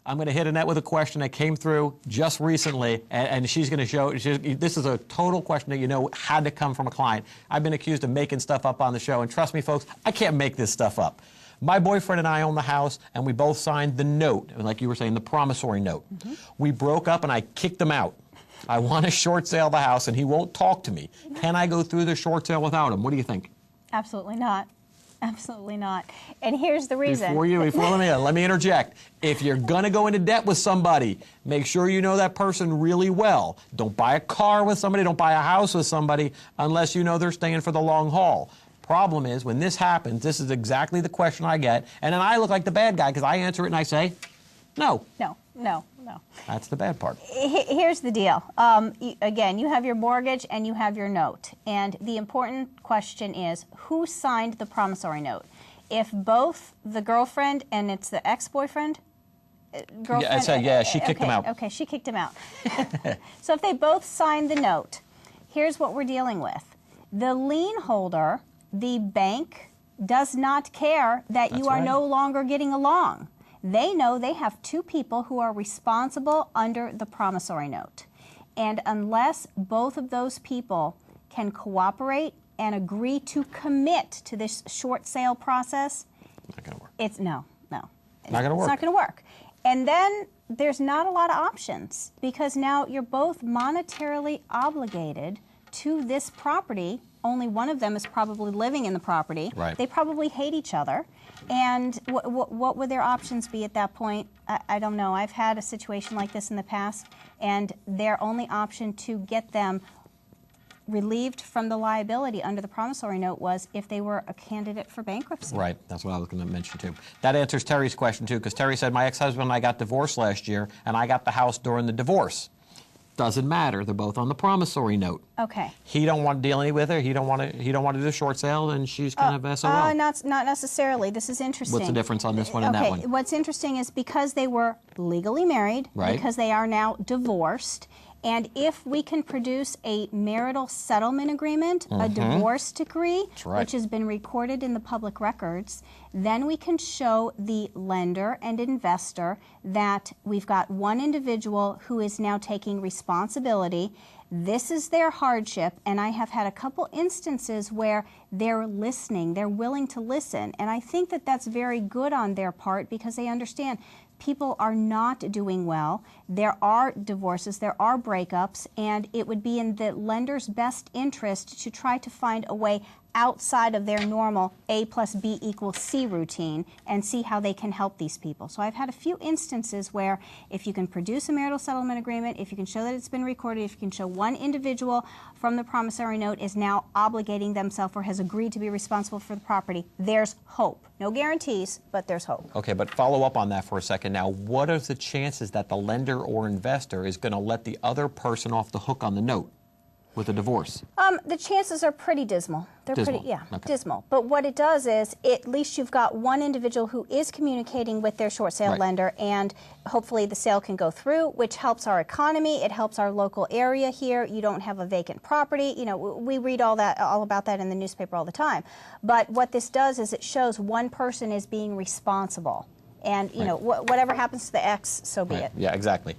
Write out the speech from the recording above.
I'm going to hit Annette with a question that came through just recently, and she's going to show, this is a total question that you know had to come from a client. I've been accused of making stuff up on the show, and trust me, folks, I can't make this stuff up. My boyfriend and I own the house, and we both signed the note, like you were saying, the promissory note. We broke up, and I kicked him out. I want to short sale the house, and he won't talk to me. Can I go through the short sale without him? What do you think? Absolutely not. Absolutely not. And here's the reason. Let me interject. If you're going to go into debt with somebody, make sure you know that person really well. Don't buy a car with somebody, don't buy a house with somebody unless you know they're staying for the long haul. Problem is, when this happens, this is exactly the question I get, and then I look like the bad guy because I answer it and I say, no. No. That's the bad part. Here's the deal. Again, you have your mortgage and you have your note. And the important question is, who signed the promissory note? If both the girlfriend and it's the ex-boyfriend, she kicked him out. Okay, she kicked him out. So if they both signed the note, here's what we're dealing with. The lien holder, the bank, does not care that you are no longer getting along. They know they have two people who are responsible under the promissory note. And unless both of those people can cooperate and agree to commit to this short sale process, not going to work. It's not going to work. It's not going to work. And then there's not a lot of options because now you're both monetarily obligated to this property. Only one of them is probably living in the property. Right. They probably hate each other. And what would their options be at that point? I don't know. I've had a situation like this in the past, and their only option to get them relieved from the liability under the promissory note was if they were a candidate for bankruptcy. Right. That's what I was going to mention, too. That answers Terry's question, too, because Terry said, my ex-husband and I got divorced last year, and I got the house during the divorce. Doesn't matter. They're both on the promissory note. Okay. He don't want to deal any with her. He don't want to do the short sale, and she's kind of SOL. Not necessarily. This is interesting. What's the difference on this one and that one? What's interesting is because they were legally married, because they are now divorced, and if we can produce a marital settlement agreement, a divorce decree, which has been recorded in the public records, then we can show the lender and investor that we've got one individual who is now taking responsibility. This is their hardship, and I have had a couple instances where they're listening, they're willing to listen, and I think that that's very good on their part because they understand people are not doing well. There are divorces, there are breakups, and it would be in the lender's best interest to try to find a way outside of their normal A plus B equals C routine and see how they can help these people. So I've had a few instances where if you can produce a marital settlement agreement, if you can show that it's been recorded, if you can show one individual from the promissory note is now obligating themselves or has agreed to be responsible for the property, there's hope. No guarantees, but there's hope. Okay, but follow up on that for a second now. What are the chances that the lender or investor is going to let the other person off the hook on the note with a divorce? The chances are pretty dismal. They're dismal. pretty, dismal. But what it does is, at least you've got one individual who is communicating with their short sale lender, and hopefully the sale can go through, which helps our economy. It helps our local area here. You don't have a vacant property. You know, we read all about that in the newspaper all the time. But what this does is it shows one person is being responsible. And, you know, whatever happens to the ex, so be it. Yeah, exactly.